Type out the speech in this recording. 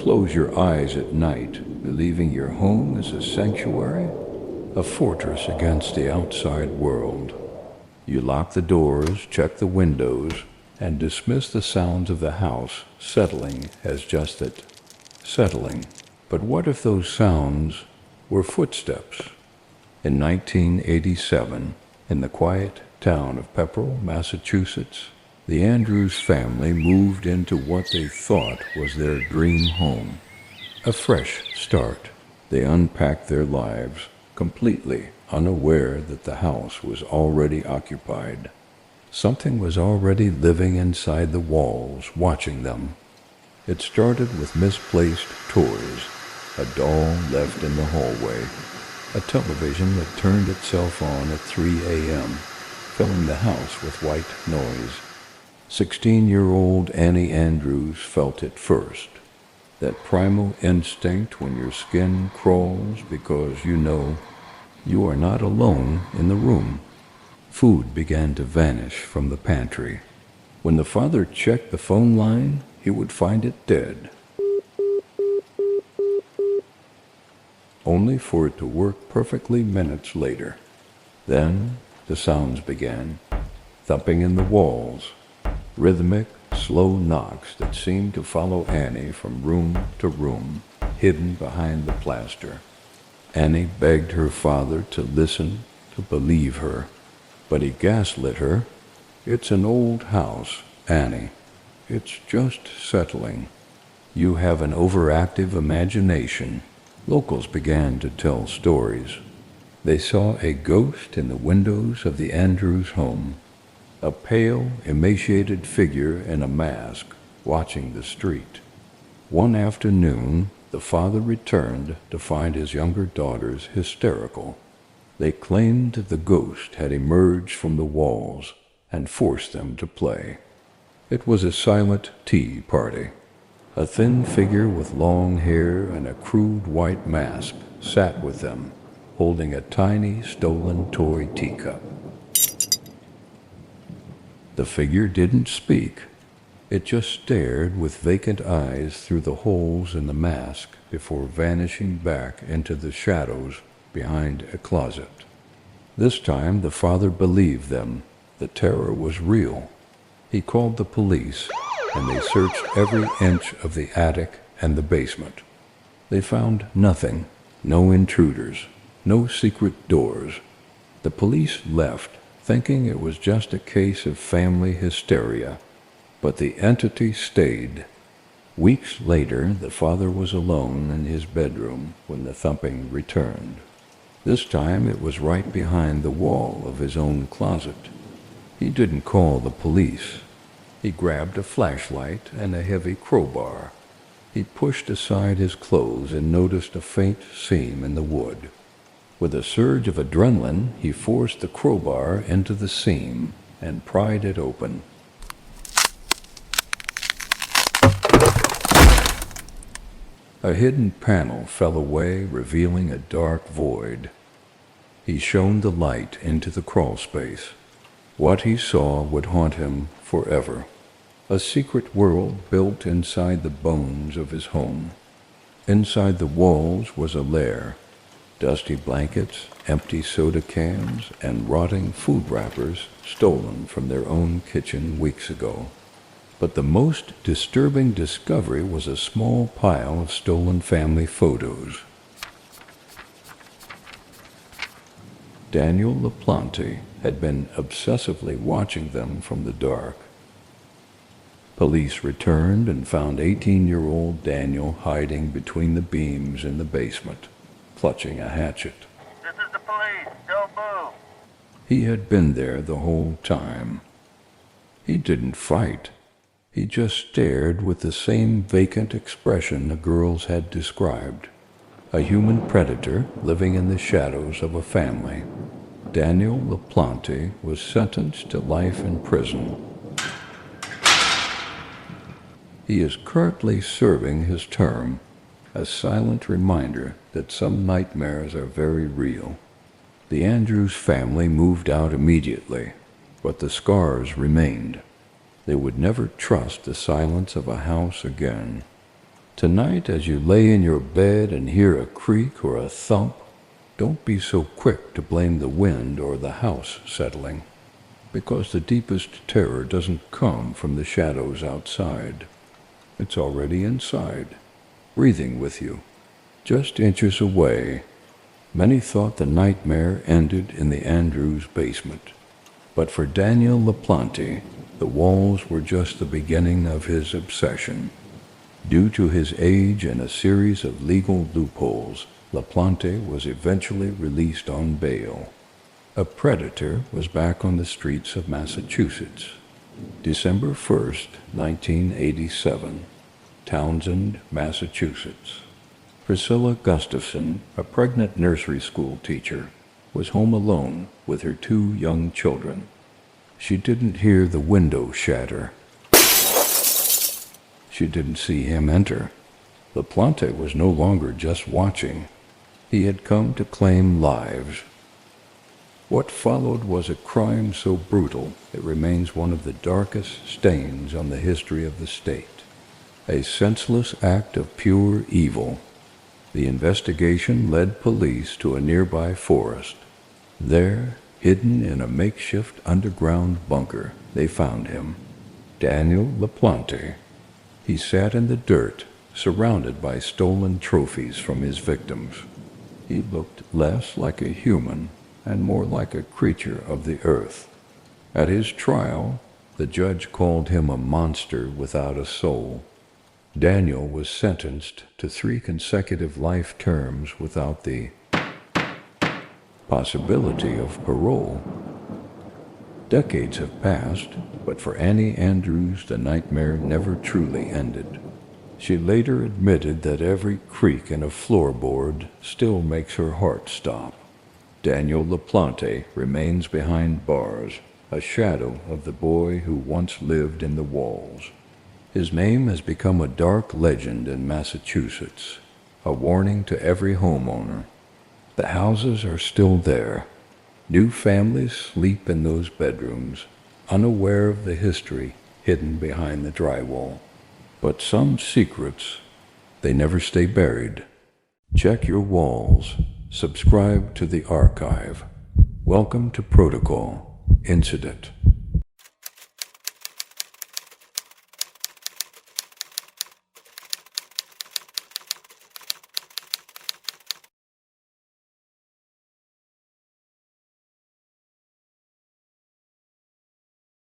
close your eyes at night, believing your home is a sanctuary, a fortress against the outside world. You lock the doors, check the windows, and dismiss the sounds of the house settling as just that, settling. But what if those sounds were footsteps? In 1987, in the quiet town of Pepperell, Massachusetts, the Andrews family moved into what they thought was their dream home. A fresh start. They unpacked their lives, completely unaware that the house was already occupied. Something was already living inside the walls, watching them. It started with misplaced toys, a doll left in the hallway, a television that turned itself on at 3 a.m., filling the house with white noise. 16-year-old Annie Andrews felt it first, that primal instinct when your skin crawls because you know you are not alone in the room. Food began to vanish from the pantry. When the father checked the phone line, he would find it dead, only for it to work perfectly minutes later. Then the sounds began, thumping in the walls, rhythmic, slow knocks that seemed to follow Annie from room to room, hidden behind the plaster. Annie begged her father to listen, to believe her, but he gaslit her. "It's an old house, Annie. It's just settling. You have an overactive imagination." Locals began to tell stories. They saw a ghost in the windows of the Andrews home, a pale, emaciated figure in a mask watching the street. One afternoon, the father returned to find his younger daughters hysterical. They claimed the ghost had emerged from the walls and forced them to play. It was a silent tea party. A thin figure with long hair and a crude white mask sat with them, holding a tiny stolen toy teacup. The figure didn't speak. It just stared with vacant eyes through the holes in the mask before vanishing back into the shadows behind a closet. This time the father believed them. The terror was real. He called the police, and they searched every inch of the attic and the basement. They found nothing, no intruders, no secret doors. The police left, thinking it was just a case of family hysteria, but the entity stayed. Weeks later, the father was alone in his bedroom when the thumping returned. This time it was right behind the wall of his own closet. He didn't call the police. He grabbed a flashlight and a heavy crowbar. He pushed aside his clothes and noticed a faint seam in the wood. With a surge of adrenaline, he forced the crowbar into the seam and pried it open. A hidden panel fell away, revealing a dark void. He shone the light into the crawl space. What he saw would haunt him forever. A secret world built inside the bones of his home. Inside the walls was a lair. Dusty blankets, empty soda cans, and rotting food wrappers stolen from their own kitchen weeks ago. But the most disturbing discovery was a small pile of stolen family photos. Daniel LaPlante had been obsessively watching them from the dark. Police returned and found 18-year-old Daniel hiding between the beams in the basement, clutching a hatchet. "This is the police. Don't move." He had been there the whole time. He didn't fight. He just stared with the same vacant expression the girls had described. A human predator living in the shadows of a family. Daniel LaPlante was sentenced to life in prison. He is currently serving his term, a silent reminder that some nightmares are very real. The Andrews family moved out immediately, but the scars remained. They would never trust the silence of a house again. Tonight, as you lay in your bed and hear a creak or a thump, don't be so quick to blame the wind or the house settling, because the deepest terror doesn't come from the shadows outside. It's already inside, breathing with you, just inches away. Many thought the nightmare ended in the Andrews basement, but for Daniel LaPlante, the walls were just the beginning of his obsession. Due to his age and a series of legal loopholes, LaPlante was eventually released on bail. A predator was back on the streets of Massachusetts. December 1st, 1987, Townsend, Massachusetts. Priscilla Gustafson, a pregnant nursery school teacher, was home alone with her 2 young children. She didn't hear the window shatter. She didn't see him enter. LaPlante was no longer just watching. He had come to claim lives. What followed was a crime so brutal it remains one of the darkest stains on the history of the state. A senseless act of pure evil. The investigation led police to a nearby forest. There, hidden in a makeshift underground bunker, they found him, Daniel LaPlante. He sat in the dirt, surrounded by stolen trophies from his victims. He looked less like a human and more like a creature of the earth. At his trial, the judge called him a monster without a soul. Daniel was sentenced to 3 consecutive life terms without the possibility of parole. Decades have passed, but for Annie Andrews, the nightmare never truly ended. She later admitted that every creak in a floorboard still makes her heart stop. Daniel LaPlante remains behind bars, a shadow of the boy who once lived in the walls. His name has become a dark legend in Massachusetts, a warning to every homeowner. The houses are still there. New families sleep in those bedrooms, unaware of the history hidden behind the drywall. But some secrets, they never stay buried. Check your walls. Subscribe to the archive. Welcome to Protocol Incident.